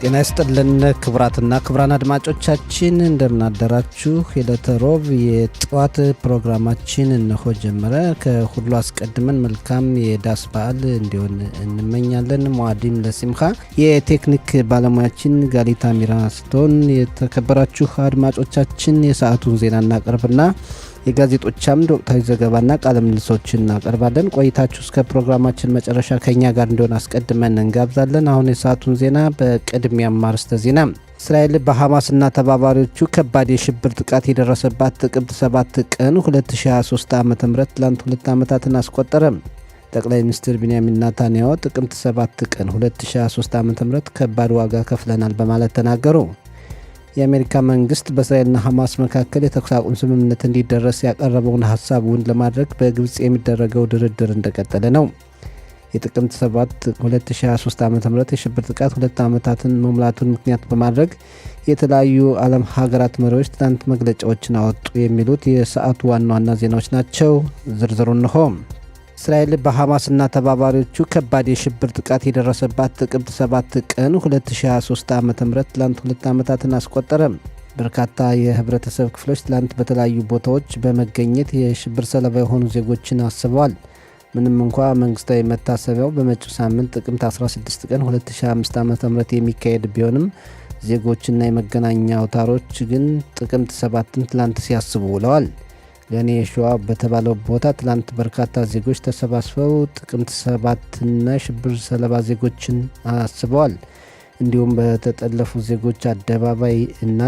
ጤና ይስጥልን ክቡራትና ክቡራን አድማጮቻችን እንደምን አደራችሁ። የዕለተ ሮብ የጠዋት ፕሮግራማችን እነሆ ጀመረ። ከሁሉ አስቀድመን መልካም የዳስ በዓል እንዲሆን እንመኛለን። ሙአዲም ለሲምካ የቴክኒክ ባለሙያችን ጋሊታ ሚራ ስትሆን፣ የተከበራችሁ አድማጮቻችን የሰዓቱን ዜና እናቀርብና የጋዜጦች አምድ ወቅታዊ ዘገባና ቃለ ምልልሶችን እናቀርባለን። ቆይታችሁ እስከ ፕሮግራማችን መጨረሻ ከኛ ጋር እንዲሆን አስቀድመን እንጋብዛለን። አሁን የሰዓቱን ዜና በቅድሚያም አርዕስተ ዜና። እስራኤል በሐማስና ተባባሪዎቹ ከባድ የሽብር ጥቃት የደረሰባት ጥቅምት 7 ቀን 2023 ዓ.ም ትላንት 2 ዓመታትን አስቆጠረ። ጠቅላይ ሚኒስትር ቢንያሚን ኔታንያሁ ጥቅምት 7 ቀን 2023 ዓ.ም ከባድ ዋጋ ከፍለናል በማለት ተናገሩ። የአሜሪካ መንግስት በእስራኤልና ሐማስ መካከል የተኩስ አቁም ስምምነት እንዲደረስ ያቀረበውን ሐሳቡን ለማድረግ በግብጽ የሚደረገው ድርድር እንደቀጠለ ነው። የጥቅምት 7 2023 ዓ.ም የሽብር ጥቃት 2 ዓመታትን መሙላቱን ምክንያት በማድረግ የተለያዩ ዓለም ሀገራት መሪዎች ትናንት መግለጫዎችን አወጡ። የሚሉት የሰዓቱ ዋና ዋና ዜናዎች ናቸው። ዝርዝሩ እንሆ። እስራኤል በሐማስና ተባባሪዎቹ ከባድ የሽብር ጥቃት የደረሰባት ጥቅምት 7 ቀን 2023 ዓ.ም ትላንት 2 ዓመታትን አስቆጠረ። በርካታ የህብረተሰብ ክፍሎች ትላንት በተለያዩ ቦታዎች በመገኘት የሽብር ሰለባ የሆኑ ዜጎችን አስበዋል። ምንም እንኳ መንግስታዊ መታሰቢያው በመጪው ሳምንት ጥቅምት 16 ቀን 2005 ዓ.ም የሚካሄድ ቢሆንም ዜጎችና የመገናኛ አውታሮች ግን ጥቅምት 7ን ትላንት ሲያስቡ ውለዋል። ገኔ የሸዋ በተባለው ቦታ ትላንት በርካታ ዜጎች ተሰባስበው ጥቅምት 7ና ሽብር ሰለባ ዜጎችን አስበዋል። እንዲሁም በተጠለፉ ዜጎች አደባባይ እና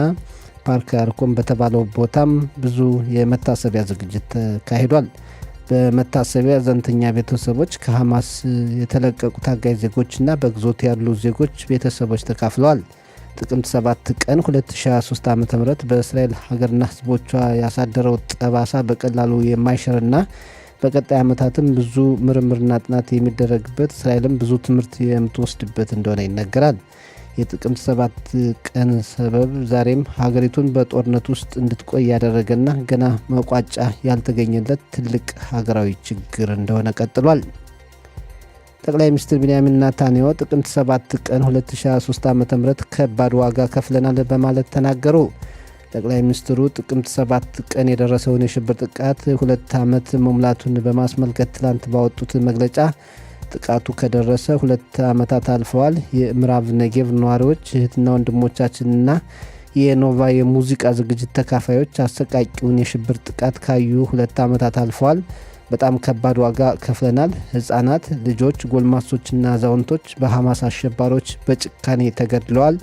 ፓርክ አርኮም በተባለው ቦታም ብዙ የመታሰቢያ ዝግጅት ተካሂዷል። በመታሰቢያ ዘንተኛ ቤተሰቦች ከሐማስ የተለቀቁ ታጋይ ዜጎችና በግዞት ያሉ ዜጎች ቤተሰቦች ተካፍለዋል። ጥቅምት 7 ቀን 2023 ዓ.ም በእስራኤል ሀገርና ህዝቦቿ ያሳደረው ጠባሳ በቀላሉ የማይሽርና በቀጣይ ዓመታትም ብዙ ምርምርና ጥናት የሚደረግበት እስራኤልም ብዙ ትምህርት የምትወስድበት እንደሆነ ይነገራል። የጥቅምት 7 ቀን ሰበብ ዛሬም ሀገሪቱን በጦርነት ውስጥ እንድትቆይ ያደረገና ገና መቋጫ ያልተገኘለት ትልቅ ሀገራዊ ችግር እንደሆነ ቀጥሏል። ጠቅላይ ሚኒስትር ቢንያሚን ኔታንያሁ ጥቅምት 7 ቀን 2023 ዓ.ም ከባድ ዋጋ ከፍለናል በማለት ተናገሩ። ጠቅላይ ሚኒስትሩ ጥቅምት 7 ቀን የደረሰውን የሽብር ጥቃት 2 ዓመት መሙላቱን በማስመልከት ትላንት ባወጡት መግለጫ ጥቃቱ ከደረሰ 2 ዓመታት አልፈዋል። የምዕራብ ነጌቭ ነዋሪዎች እህትና ወንድሞቻችንና የኖቫ የሙዚቃ ዝግጅት ተካፋዮች አሰቃቂውን የሽብር ጥቃት ካዩ 2 ዓመታት አልፈዋል። በጣም ከባድ ዋጋ ከፍለናል። ህፃናት፣ ልጆች፣ ጎልማሶችና አዛውንቶች በሐማስ አሸባሪዎች በጭካኔ ተገድለዋል።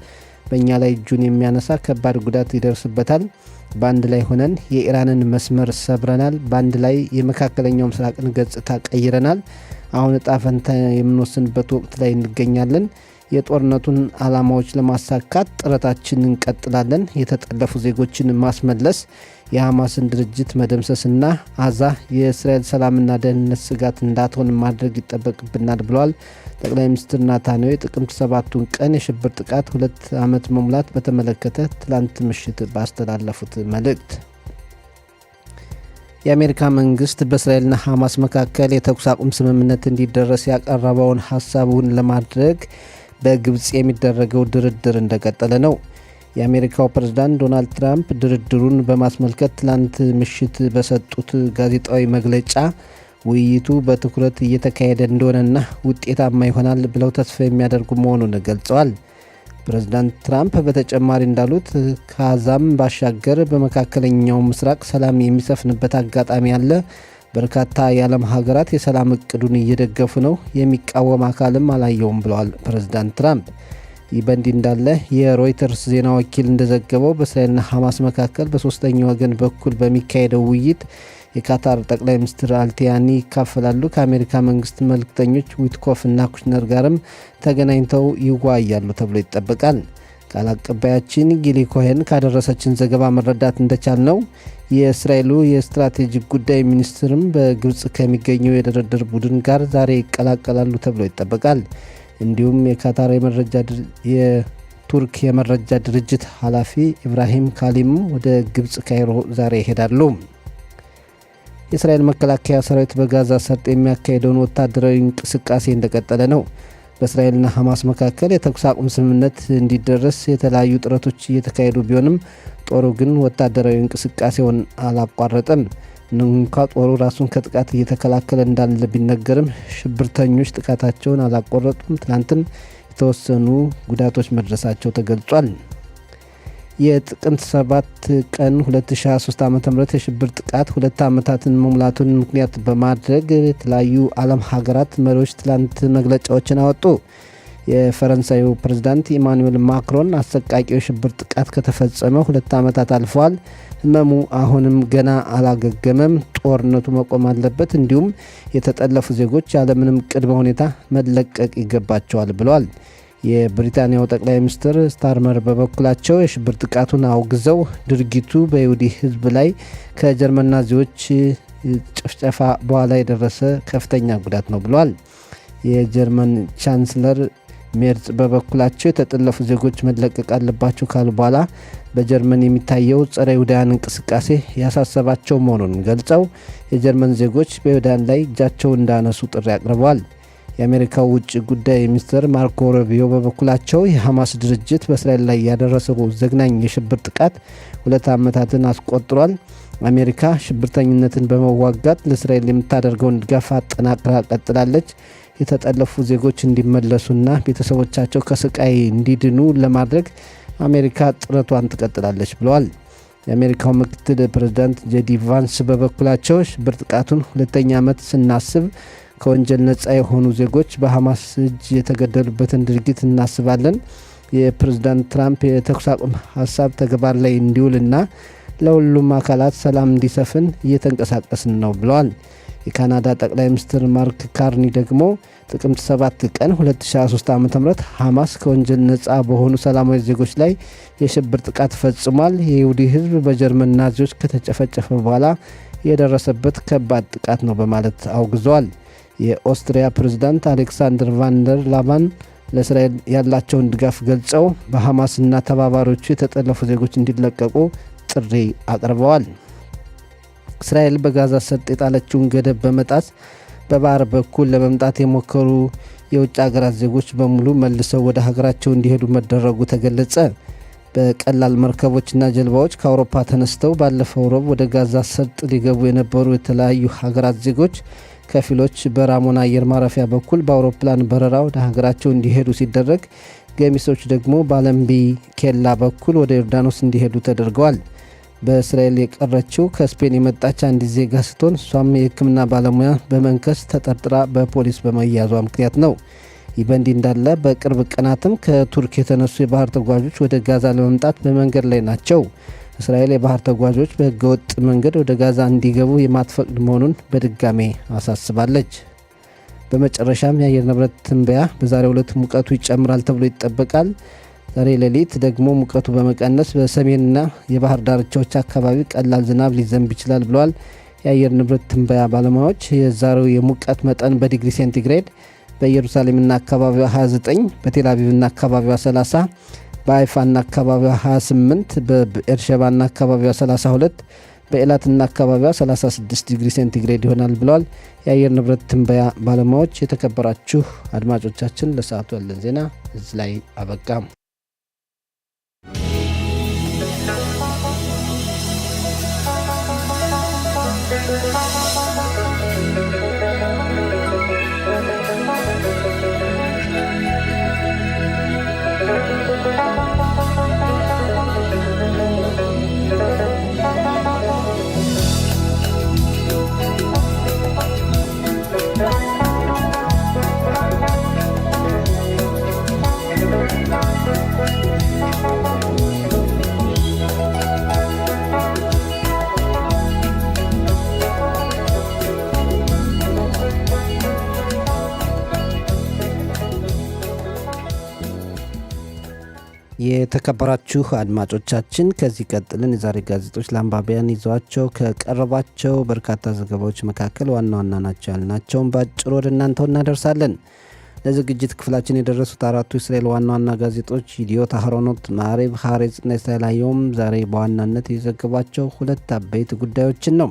በእኛ ላይ እጁን የሚያነሳ ከባድ ጉዳት ይደርስበታል። በአንድ ላይ ሆነን የኢራንን መስመር ሰብረናል። በአንድ ላይ የመካከለኛው ምስራቅን ገጽታ ቀይረናል። አሁን እጣ ፈንታ የምንወስንበት ወቅት ላይ እንገኛለን። የጦርነቱን ዓላማዎች ለማሳካት ጥረታችንን እንቀጥላለን። የተጠለፉ ዜጎችን ማስመለስ፣ የሐማስን ድርጅት መደምሰስና አዛ የእስራኤል ሰላምና ደህንነት ስጋት እንዳትሆን ማድረግ ይጠበቅብናል ብለዋል። ጠቅላይ ሚኒስትር ኔታንያሁ የጥቅምት 7ቱን ቀን የሽብር ጥቃት 2 ዓመት መሙላት በተመለከተ ትላንት ምሽት ባስተላለፉት መልእክት የአሜሪካ መንግስት በእስራኤልና ሐማስ መካከል የተኩስ አቁም ስምምነት እንዲደረስ ያቀረበውን ሐሳቡን ለማድረግ በግብጽ የሚደረገው ድርድር እንደቀጠለ ነው። የአሜሪካው ፕሬዝዳንት ዶናልድ ትራምፕ ድርድሩን በማስመልከት ትላንት ምሽት በሰጡት ጋዜጣዊ መግለጫ ውይይቱ በትኩረት እየተካሄደ እንደሆነና ውጤታማ ይሆናል ብለው ተስፋ የሚያደርጉ መሆኑን ገልጸዋል። ፕሬዝዳንት ትራምፕ በተጨማሪ እንዳሉት ከዛም ባሻገር በመካከለኛው ምስራቅ ሰላም የሚሰፍንበት አጋጣሚ አለ። በርካታ የዓለም ሀገራት የሰላም እቅዱን እየደገፉ ነው። የሚቃወም አካልም አላየውም ብለዋል ፕሬዝዳንት ትራምፕ። ይህ በእንዲህ እንዳለ የሮይተርስ ዜና ወኪል እንደዘገበው በእስራኤልና ሐማስ መካከል በሶስተኛ ወገን በኩል በሚካሄደው ውይይት የካታር ጠቅላይ ሚኒስትር አልቲያኒ ይካፈላሉ። ከአሜሪካ መንግስት መልክተኞች ዊትኮፍ እና ኩሽነር ጋርም ተገናኝተው ይወያያሉ ተብሎ ይጠበቃል። ቃል አቀባያችን ጊሊ ኮሄን ካደረሰችን ዘገባ መረዳት እንደቻል ነው የእስራኤሉ የስትራቴጂክ ጉዳይ ሚኒስትርም በግብጽ ከሚገኘው የድርድር ቡድን ጋር ዛሬ ይቀላቀላሉ ተብሎ ይጠበቃል። እንዲሁም የካታር የቱርክ የመረጃ ድርጅት ኃላፊ ኢብራሂም ካሊም ወደ ግብጽ ካይሮ ዛሬ ይሄዳሉ። የእስራኤል መከላከያ ሰራዊት በጋዛ ሰርጥ የሚያካሄደውን ወታደራዊ እንቅስቃሴ እንደቀጠለ ነው። በእስራኤልና ሐማስ መካከል የተኩስ አቁም ስምምነት እንዲደረስ የተለያዩ ጥረቶች እየተካሄዱ ቢሆንም ጦሩ ግን ወታደራዊ እንቅስቃሴውን አላቋረጠም። እንኳ ጦሩ ራሱን ከጥቃት እየተከላከለ እንዳለ ቢነገርም ሽብርተኞች ጥቃታቸውን አላቋረጡም። ትናንትም የተወሰኑ ጉዳቶች መድረሳቸው ተገልጿል። የጥቅምት 7 ቀን 2023 ዓ.ም የሽብር ጥቃት 2 ዓመታትን መሙላቱን ምክንያት በማድረግ የተለያዩ ዓለም ሀገራት መሪዎች ትላንት መግለጫዎችን አወጡ። የፈረንሳዩ ፕሬዝዳንት ኢማኑኤል ማክሮን አሰቃቂው የሽብር ጥቃት ከተፈጸመ 2 ዓመታት አልፈዋል፣ ህመሙ አሁንም ገና አላገገመም፣ ጦርነቱ መቆም አለበት፣ እንዲሁም የተጠለፉ ዜጎች ያለምንም ቅድመ ሁኔታ መለቀቅ ይገባቸዋል ብለዋል። የብሪታንያው ጠቅላይ ሚኒስትር ስታርመር በበኩላቸው የሽብር ጥቃቱን አውግዘው ድርጊቱ በይሁዲ ህዝብ ላይ ከጀርመን ናዚዎች ጭፍጨፋ በኋላ የደረሰ ከፍተኛ ጉዳት ነው ብለዋል። የጀርመን ቻንስለር ሜርዝ በበኩላቸው የተጠለፉ ዜጎች መለቀቅ አለባቸው ካሉ በኋላ በጀርመን የሚታየው ጸረ ይሁዳውያን እንቅስቃሴ ያሳሰባቸው መሆኑን ገልጸው የጀርመን ዜጎች በይሁዳውያን ላይ እጃቸውን እንዳነሱ ጥሪ አቅርበዋል። የአሜሪካው ውጭ ጉዳይ ሚኒስትር ማርኮ ሩቢዮ በበኩላቸው የሐማስ ድርጅት በእስራኤል ላይ ያደረሰው ዘግናኝ የሽብር ጥቃት 2 ዓመታትን አስቆጥሯል። አሜሪካ ሽብርተኝነትን በመዋጋት ለእስራኤል የምታደርገውን ድጋፍ አጠናክራ ቀጥላለች። የተጠለፉ ዜጎች እንዲመለሱና ቤተሰቦቻቸው ከስቃይ እንዲድኑ ለማድረግ አሜሪካ ጥረቷን ትቀጥላለች ብለዋል። የአሜሪካው ምክትል ፕሬዝዳንት ጄዲ ቫንስ በበኩላቸው ሽብር ጥቃቱን 2ኛ ዓመት ስናስብ ከወንጀል ነጻ የሆኑ ዜጎች በሐማስ እጅ የተገደሉበትን ድርጊት እናስባለን። የፕሬዝዳንት ትራምፕ የተኩስ አቁም ሀሳብ ተግባር ላይ እንዲውልና ለሁሉም አካላት ሰላም እንዲሰፍን እየተንቀሳቀስን ነው ብለዋል። የካናዳ ጠቅላይ ሚኒስትር ማርክ ካርኒ ደግሞ ጥቅምት 7 ቀን 2023 ዓ.ም ሐማስ ከወንጀል ነጻ በሆኑ ሰላማዊ ዜጎች ላይ የሽብር ጥቃት ፈጽሟል፣ የይሁዲ ህዝብ በጀርመን ናዚዎች ከተጨፈጨፈ በኋላ የደረሰበት ከባድ ጥቃት ነው በማለት አውግዘዋል። የኦስትሪያ ፕሬዝዳንት አሌክሳንደር ቫንደር ላቫን ለእስራኤል ያላቸውን ድጋፍ ገልጸው በሐማስና ተባባሪዎቹ የተጠለፉ ዜጎች እንዲለቀቁ ጥሪ አቅርበዋል። እስራኤል በጋዛ ሰርጥ የጣለችውን ገደብ በመጣስ በባህር በኩል ለመምጣት የሞከሩ የውጭ ሀገራት ዜጎች በሙሉ መልሰው ወደ ሀገራቸው እንዲሄዱ መደረጉ ተገለጸ። በቀላል መርከቦችና ጀልባዎች ከአውሮፓ ተነስተው ባለፈው ረቡዕ ወደ ጋዛ ሰርጥ ሊገቡ የነበሩ የተለያዩ ሀገራት ዜጎች ከፊሎች በራሞን አየር ማረፊያ በኩል በአውሮፕላን በረራ ወደ ሀገራቸው እንዲሄዱ ሲደረግ፣ ገሚሶች ደግሞ በአለምቢ ኬላ በኩል ወደ ዮርዳኖስ እንዲሄዱ ተደርገዋል። በእስራኤል የቀረችው ከስፔን የመጣች አንዲት ዜጋ ስትሆን እሷም የሕክምና ባለሙያ በመንከስ ተጠርጥራ በፖሊስ በመያዟ ምክንያት ነው። ይህ በእንዲህ እንዳለ በቅርብ ቀናትም ከቱርክ የተነሱ የባህር ተጓዦች ወደ ጋዛ ለመምጣት በመንገድ ላይ ናቸው። እስራኤል የባህር ተጓዦች በህገወጥ መንገድ ወደ ጋዛ እንዲገቡ የማትፈቅድ መሆኑን በድጋሜ አሳስባለች። በመጨረሻም የአየር ንብረት ትንበያ በዛሬው ዕለት ሙቀቱ ይጨምራል ተብሎ ይጠበቃል። ዛሬ ሌሊት ደግሞ ሙቀቱ በመቀነስ በሰሜንና የባህር ዳርቻዎች አካባቢ ቀላል ዝናብ ሊዘንብ ይችላል ብለዋል የአየር ንብረት ትንበያ ባለሙያዎች። የዛሬው የሙቀት መጠን በዲግሪ ሴንቲግሬድ በኢየሩሳሌምና አካባቢዋ 29፣ በቴል አቪቭና አካባቢዋ 30፣ በአይፋና አካባቢዋ 28፣ በኤርሸባና አካባቢዋ 32፣ በኤላትና አካባቢዋ 36 ዲግሪ ሴንቲግሬድ ይሆናል ብለዋል የአየር ንብረት ትንበያ ባለሙያዎች። የተከበራችሁ አድማጮቻችን ለሰዓቱ ያለን ዜና እዚህ ላይ አበቃ። የተከበራችሁ አድማጮቻችን ከዚህ ቀጥልን የዛሬ ጋዜጦች ለአንባቢያን ይዘዋቸው ከቀረቧቸው በርካታ ዘገባዎች መካከል ዋና ዋና ናቸው ያልናቸውን በአጭሩ ወደ እናንተው እናደርሳለን። ለዝግጅት ክፍላችን የደረሱት አራቱ እስራኤል ዋና ዋና ጋዜጦች ይዲዮት አህሮኖት፣ ማዕሬብ፣ ሐሬጽ እና እስራኤል አየሁም ዛሬ በዋናነት የዘገቧቸው ሁለት አበይት ጉዳዮችን ነው።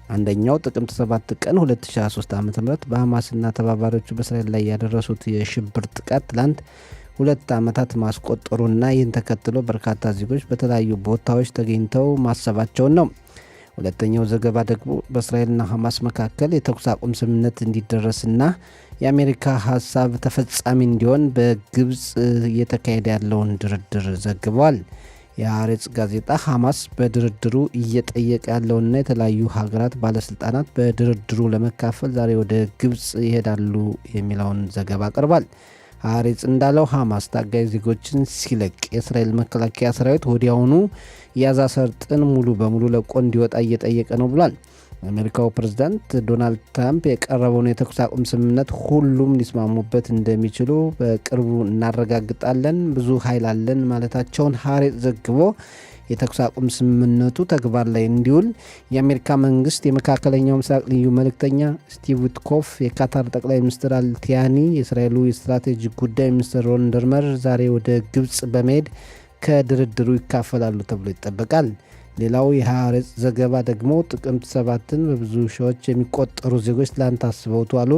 አንደኛው ጥቅምት 7 ቀን 2023 ዓ.ም በሐማስና ተባባሪዎቹ በእስራኤል ላይ ያደረሱት የሽብር ጥቃት ትላንት 2 ዓመታት ማስቆጠሩና ይህን ተከትሎ በርካታ ዜጎች በተለያዩ ቦታዎች ተገኝተው ማሰባቸውን ነው። ሁለተኛው ዘገባ ደግሞ በእስራኤልና ሐማስ መካከል የተኩስ አቁም ስምምነት እንዲደረስና የአሜሪካ ሀሳብ ተፈጻሚ እንዲሆን በግብፅ እየተካሄደ ያለውን ድርድር ዘግቧል። የሐሬጽ ጋዜጣ ሐማስ በድርድሩ እየጠየቀ ያለውና የተለያዩ ሀገራት ባለስልጣናት በድርድሩ ለመካፈል ዛሬ ወደ ግብፅ ይሄዳሉ የሚለውን ዘገባ አቅርቧል። ሐሬጽ እንዳለው ሐማስ ታጋይ ዜጎችን ሲለቅ የእስራኤል መከላከያ ሰራዊት ወዲያውኑ ጋዛ ሰርጥን ሙሉ በሙሉ ለቆ እንዲወጣ እየጠየቀ ነው ብሏል። የአሜሪካው ፕሬዝዳንት ዶናልድ ትራምፕ የቀረበውን የተኩስ አቁም ስምምነት ሁሉም ሊስማሙበት እንደሚችሉ በቅርቡ እናረጋግጣለን፣ ብዙ ኃይል አለን ማለታቸውን ሐሬጽ ዘግቦ የተኩስ አቁም ስምምነቱ ተግባር ላይ እንዲውል የአሜሪካ መንግስት የመካከለኛው ምስራቅ ልዩ መልእክተኛ ስቲቭ ዊትኮፍ፣ የካታር ጠቅላይ ሚኒስትር አልቲያኒ፣ የእስራኤሉ የስትራቴጂክ ጉዳይ ሚኒስትር ሮን ደርመር ዛሬ ወደ ግብፅ በመሄድ ከድርድሩ ይካፈላሉ ተብሎ ይጠበቃል። ሌላው የሐሬጽ ዘገባ ደግሞ ጥቅምት 7ን በብዙ ሺዎች የሚቆጠሩ ዜጎች ትላንት አስበውት ዋሉ።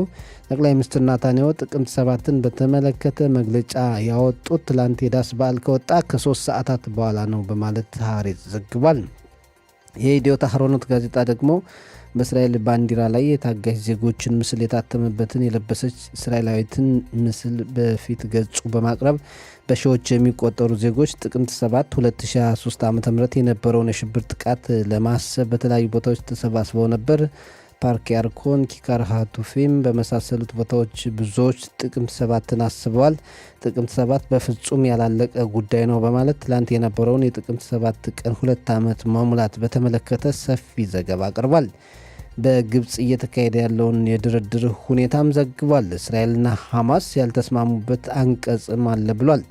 ጠቅላይ ሚኒስትር ናታንያሁ ጥቅምት 7ን በተመለከተ መግለጫ ያወጡት ትላንት የዳስ በዓል ከወጣ ከ3 ሰዓታት በኋላ ነው በማለት ሐሬጽ ዘግቧል። የኢዲዮት አህሮኖት ጋዜጣ ደግሞ በእስራኤል ባንዲራ ላይ የታጋሽ ዜጎችን ምስል የታተመበትን የለበሰች እስራኤላዊትን ምስል በፊት ገጹ በማቅረብ በሺዎች የሚቆጠሩ ዜጎች ጥቅምት 7 2023 ዓ.ም የነበረውን የሽብር ጥቃት ለማሰብ በተለያዩ ቦታዎች ተሰባስበው ነበር። ፓርክ ያርኮን፣ ኪካር ሃቱፊም በመሳሰሉት ቦታዎች ብዙዎች ጥቅምት 7ን አስበዋል። ጥቅምት 7 በፍጹም ያላለቀ ጉዳይ ነው በማለት ትላንት የነበረውን የጥቅምት 7 ቀን 2 ዓመት መሙላት በተመለከተ ሰፊ ዘገባ አቅርቧል። በግብፅ እየተካሄደ ያለውን የድርድር ሁኔታም ዘግቧል። እስራኤልና ሐማስ ያልተስማሙበት አንቀጽም አለ ብሏል።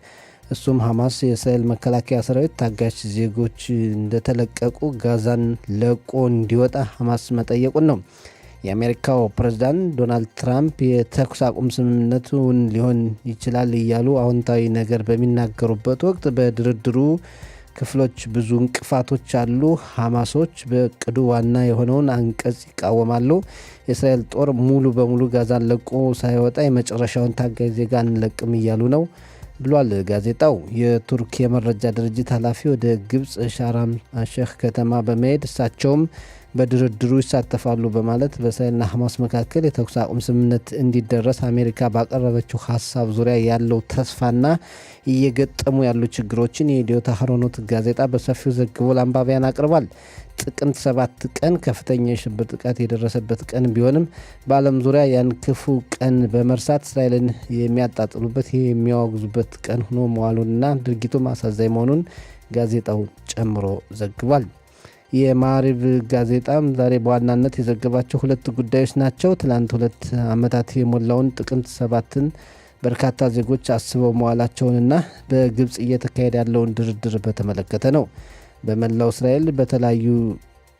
እሱም ሐማስ የእስራኤል መከላከያ ሰራዊት ታጋች ዜጎች እንደተለቀቁ ጋዛን ለቆ እንዲወጣ ሐማስ መጠየቁን ነው። የአሜሪካው ፕሬዝዳንት ዶናልድ ትራምፕ የተኩስ አቁም ስምምነቱን ሊሆን ይችላል እያሉ አዎንታዊ ነገር በሚናገሩበት ወቅት በድርድሩ ክፍሎች ብዙ እንቅፋቶች አሉ። ሐማሶች በእቅዱ ዋና የሆነውን አንቀጽ ይቃወማሉ። የእስራኤል ጦር ሙሉ በሙሉ ጋዛን ለቆ ሳይወጣ የመጨረሻውን ታጋይ ዜጋ አንለቅም እያሉ ነው ብሏል ጋዜጣው። የቱርክ የመረጃ ድርጅት ኃላፊ ወደ ግብፅ ሻራም አሸህ ከተማ በመሄድ እሳቸውም በድርድሩ ይሳተፋሉ በማለት በእስራኤልና ሐማስ መካከል የተኩስ አቁም ስምምነት እንዲደረስ አሜሪካ ባቀረበችው ሀሳብ ዙሪያ ያለው ተስፋና እየገጠሙ ያሉ ችግሮችን የኢዲዮት አህሮኖት ጋዜጣ በሰፊው ዘግቦ ለአንባቢያን አቅርቧል። ጥቅምት 7 ቀን ከፍተኛ የሽብር ጥቃት የደረሰበት ቀን ቢሆንም በዓለም ዙሪያ ያን ክፉ ቀን በመርሳት እስራኤልን የሚያጣጥሉበት የሚያወግዙበት ቀን ሆኖ መዋሉንና ድርጊቱም አሳዛኝ መሆኑን ጋዜጣው ጨምሮ ዘግቧል። የማሪብ ጋዜጣም ዛሬ በዋናነት የዘገባቸው 2 ጉዳዮች ናቸው። ትላንት 2 ዓመታት የሞላውን ጥቅምት 7ን በርካታ ዜጎች አስበው መዋላቸውንና በግብፅ እየተካሄደ ያለውን ድርድር በተመለከተ ነው። በመላው እስራኤል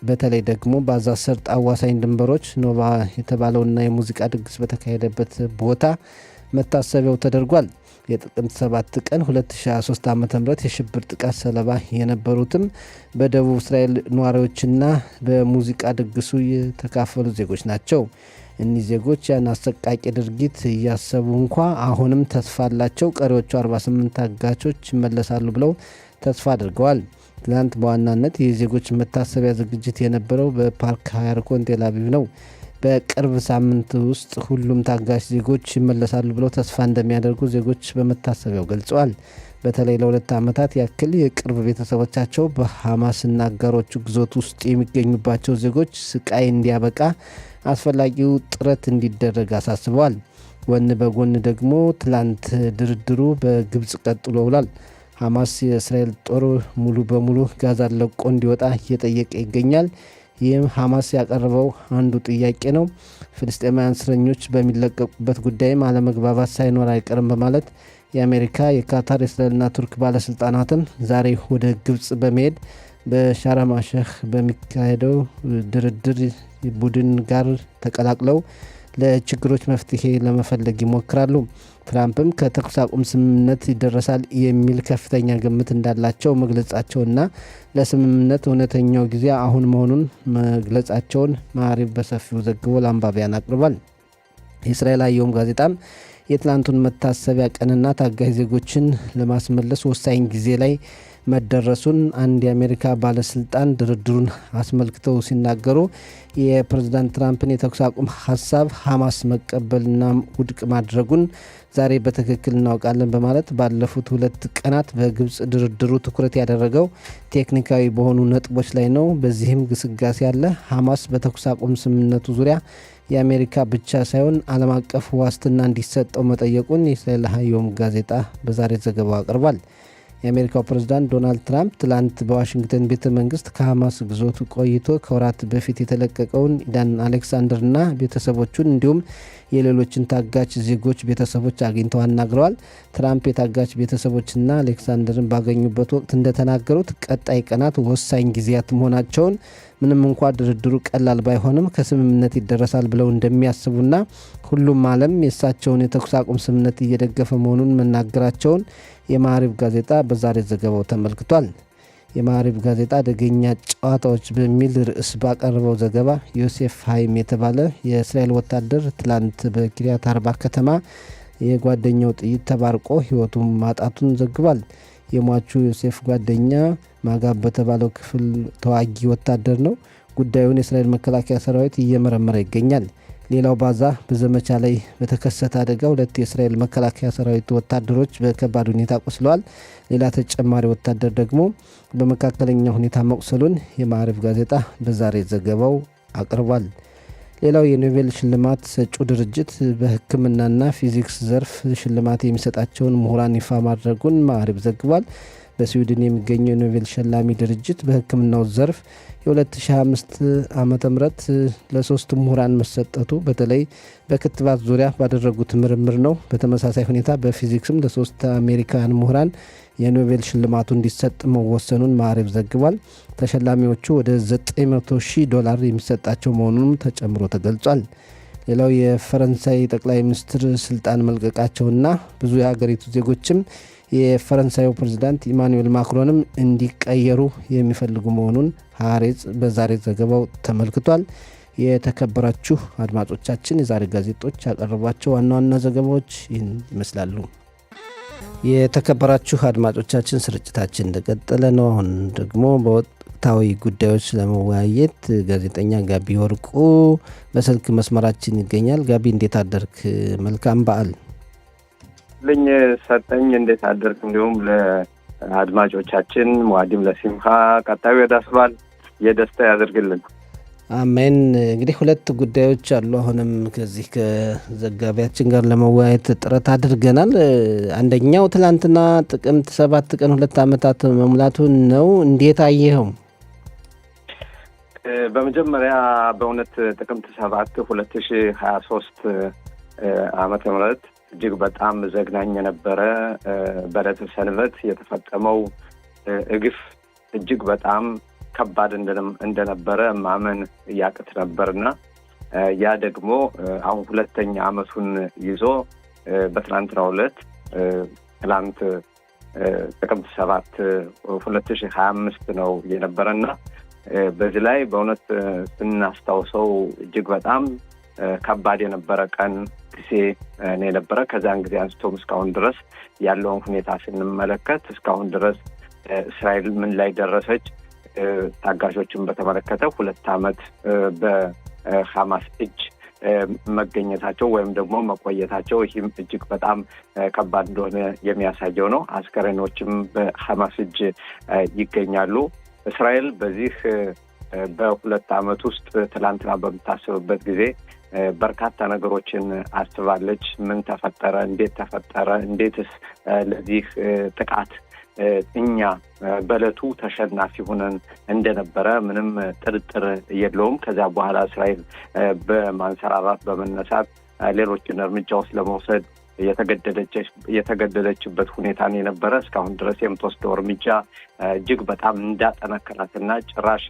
በተለይ ደግሞ በጋዛ ሰርጥ አዋሳኝ ድንበሮች ኖቫ የተባለውና የሙዚቃ ድግስ በተካሄደበት ቦታ መታሰቢያው ተደርጓል። የጥቅምት 7 ቀን 2023 ዓ.ም የሽብር ጥቃት ሰለባ የነበሩትም በደቡብ እስራኤል ነዋሪዎችና በሙዚቃ ድግሱ የተካፈሉ ዜጎች ናቸው። እኒህ ዜጎች ያን አሰቃቂ ድርጊት እያሰቡ እንኳ አሁንም ተስፋ አላቸው። ቀሪዎቹ 48 ታጋቾች ይመለሳሉ ብለው ተስፋ አድርገዋል። ትናንት በዋናነት የዜጎች መታሰቢያ ዝግጅት የነበረው በፓርክ ሃያርኮን ቴል አቪቭ ነው። በቅርብ ሳምንት ውስጥ ሁሉም ታጋሽ ዜጎች ይመለሳሉ ብለው ተስፋ እንደሚያደርጉ ዜጎች በመታሰቢያው ገልጸዋል። በተለይ ለ2 ዓመታት ያክል የቅርብ ቤተሰቦቻቸው በሐማስና አጋሮቹ ግዞት ውስጥ የሚገኙባቸው ዜጎች ስቃይ እንዲያበቃ አስፈላጊው ጥረት እንዲደረግ አሳስበዋል። ጎን በጎን ደግሞ ትላንት ድርድሩ በግብፅ ቀጥሎ ውሏል። ሐማስ የእስራኤል ጦር ሙሉ በሙሉ ጋዛን ለቆ እንዲወጣ እየጠየቀ ይገኛል። ይህም ሐማስ ያቀረበው አንዱ ጥያቄ ነው። ፍልስጤማውያን እስረኞች በሚለቀቁበት ጉዳይም አለመግባባት ሳይኖር አይቀርም በማለት የአሜሪካ፣ የካታር፣ የእስራኤልና ቱርክ ባለስልጣናትም ዛሬ ወደ ግብፅ በመሄድ በሻረም አሸህ በሚካሄደው ድርድር ቡድን ጋር ተቀላቅለው ለችግሮች መፍትሄ ለመፈለግ ይሞክራሉ። ትራምፕም ከተኩስ አቁም ስምምነት ይደረሳል የሚል ከፍተኛ ግምት እንዳላቸው መግለጻቸውና ለስምምነት እውነተኛው ጊዜ አሁን መሆኑን መግለጻቸውን ማዕሪፍ በሰፊው ዘግቦ ለአንባቢያን አቅርቧል። የእስራኤል አየም ጋዜጣም የትላንቱን መታሰቢያ ቀንና ታጋይ ዜጎችን ለማስመለስ ወሳኝ ጊዜ ላይ መደረሱን አንድ የአሜሪካ ባለስልጣን ድርድሩን አስመልክተው ሲናገሩ የፕሬዝዳንት ትራምፕን የተኩስ አቁም ሀሳብ ሐማስ መቀበልና ውድቅ ማድረጉን ዛሬ በትክክል እናውቃለን በማለት ባለፉት 2 ቀናት በግብጽ ድርድሩ ትኩረት ያደረገው ቴክኒካዊ በሆኑ ነጥቦች ላይ ነው። በዚህም ግስጋሴ ያለ ሐማስ በተኩስ አቁም ስምምነቱ ዙሪያ የአሜሪካ ብቻ ሳይሆን ዓለም አቀፍ ዋስትና እንዲሰጠው መጠየቁን የእስራኤል ሀዮም ጋዜጣ በዛሬ ዘገባው አቅርቧል። የአሜሪካው ፕሬዝዳንት ዶናልድ ትራምፕ ትላንት በዋሽንግተን ቤተ መንግስት ከሐማስ ግዞት ቆይቶ ከወራት በፊት የተለቀቀውን ኢዳን አሌክሳንደርና ቤተሰቦቹን እንዲሁም የሌሎችን ታጋች ዜጎች ቤተሰቦች አግኝተው አናግረዋል። ትራምፕ የታጋች ቤተሰቦችና አሌክሳንደርን ባገኙበት ወቅት እንደተናገሩት ቀጣይ ቀናት ወሳኝ ጊዜያት መሆናቸውን ምንም እንኳ ድርድሩ ቀላል ባይሆንም ከስምምነት ይደረሳል ብለው እንደሚያስቡና ሁሉም ዓለም የእሳቸውን የተኩስ አቁም ስምምነት እየደገፈ መሆኑን መናገራቸውን የማዕሪፍ ጋዜጣ በዛሬ ዘገባው ተመልክቷል። የማዕሪፍ ጋዜጣ አደገኛ ጨዋታዎች በሚል ርዕስ ባቀረበው ዘገባ ዮሴፍ ሃይም የተባለ የእስራኤል ወታደር ትላንት በኪሪያት አርባ ከተማ የጓደኛው ጥይት ተባርቆ ሕይወቱን ማጣቱን ዘግቧል። የሟቹ ዮሴፍ ጓደኛ ማጋብ በተባለው ክፍል ተዋጊ ወታደር ነው። ጉዳዩን የእስራኤል መከላከያ ሰራዊት እየመረመረ ይገኛል። ሌላው ባዛ በዘመቻ ላይ በተከሰተ አደጋ 2 የእስራኤል መከላከያ ሰራዊት ወታደሮች በከባድ ሁኔታ ቆስለዋል። ሌላ ተጨማሪ ወታደር ደግሞ በመካከለኛ ሁኔታ መቁሰሉን የማዕሪፍ ጋዜጣ በዛሬ ዘገባው አቅርቧል። ሌላው የኖቤል ሽልማት ሰጪው ድርጅት በሕክምናና ፊዚክስ ዘርፍ ሽልማት የሚሰጣቸውን ምሁራን ይፋ ማድረጉን ማዕሪፍ ዘግቧል። በስዊድን የሚገኘው የኖቤል ሸላሚ ድርጅት በሕክምናው ዘርፍ የ2025 ዓመተ ምህረት ለ3 ምሁራን መሰጠቱ በተለይ በክትባት ዙሪያ ባደረጉት ምርምር ነው። በተመሳሳይ ሁኔታ በፊዚክስም ለ3 አሜሪካውያን ምሁራን የኖቤል ሽልማቱ እንዲሰጥ መወሰኑን ማዕሪፍ ዘግቧል። ተሸላሚዎቹ ወደ $900,000 የሚሰጣቸው መሆኑንም ተጨምሮ ተገልጿል። ሌላው የፈረንሳይ ጠቅላይ ሚኒስትር ስልጣን መልቀቃቸውና ብዙ የሀገሪቱ ዜጎችም የፈረንሳዩ ፕሬዝዳንት ኢማኑኤል ማክሮንም እንዲቀየሩ የሚፈልጉ መሆኑን ሐሬጽ በዛሬ ዘገባው ተመልክቷል። የተከበራችሁ አድማጮቻችን የዛሬ ጋዜጦች ያቀረቧቸው ዋና ዋና ዘገባዎች ይህን ይመስላሉ። የተከበራችሁ አድማጮቻችን ስርጭታችን እንደቀጠለ ነው። አሁን ደግሞ በወቅታዊ ጉዳዮች ለመወያየት ጋዜጠኛ ጋቢ ወርቁ በስልክ መስመራችን ይገኛል። ጋቢ እንዴት አደርክ? መልካም በዓል ልኝ ሰጠኝ። እንዴት አደርክ? እንዲሁም ለአድማጮቻችን ሙአዲም ለሲምሃ ቀጣዩ የዳስ በዓል የደስታ ያደርግልን። አሜን። እንግዲህ 2 ጉዳዮች አሉ። አሁንም ከዚህ ከዘጋቢያችን ጋር ለመወያየት ጥረት አድርገናል። አንደኛው ትላንትና ጥቅምት 7 ቀን 2 ዓመታት መሙላቱን ነው። እንዴት አየኸው? በመጀመሪያ በእውነት ጥቅምት 7 2023 ዓመተ ምህረት እጅግ በጣም ዘግናኝ የነበረ በዕለተ ሰንበት የተፈጸመው ግፍ እጅግ በጣም ከባድ እንደነበረ ማመን ያቅት ነበርና ያ ደግሞ አሁን 2ኛ ዓመቱን ይዞ በትናንትናው ዕለት ትላንት ጥቅምት 7 2025 ነው የነበረና በዚህ ላይ በእውነት ስናስታውሰው እጅግ በጣም ከባድ የነበረ ቀን ጊዜ ነው የነበረ። ከዛን ጊዜ አንስቶ እስካሁን ድረስ ያለውን ሁኔታ ስንመለከት እስካሁን ድረስ እስራኤል ምን ላይ ደረሰች? ታጋሾችን በተመለከተ 2 ዓመት በሐማስ እጅ መገኘታቸው ወይም ደግሞ መቆየታቸው ይህም እጅግ በጣም ከባድ እንደሆነ የሚያሳየው ነው። አስከሬኖችም በሐማስ እጅ ይገኛሉ። እስራኤል በዚህ በ2 ዓመት ውስጥ ትላንትና በምታስብበት ጊዜ በርካታ ነገሮችን አስባለች። ምን ተፈጠረ? እንዴት ተፈጠረ? እንዴትስ ለዚህ ጥቃት እኛ በዕለቱ ተሸናፊ ሆነን እንደነበረ ምንም ጥርጥር የለውም። ከዚያ በኋላ እስራኤል በማንሰራራት በመነሳት ሌሎችን እርምጃዎች ለመውሰድ የተገደደችበት ሁኔታ የነበረ እስካሁን ድረስ የምትወስደው እርምጃ እጅግ በጣም እንዳጠነከራትና ጭራሽ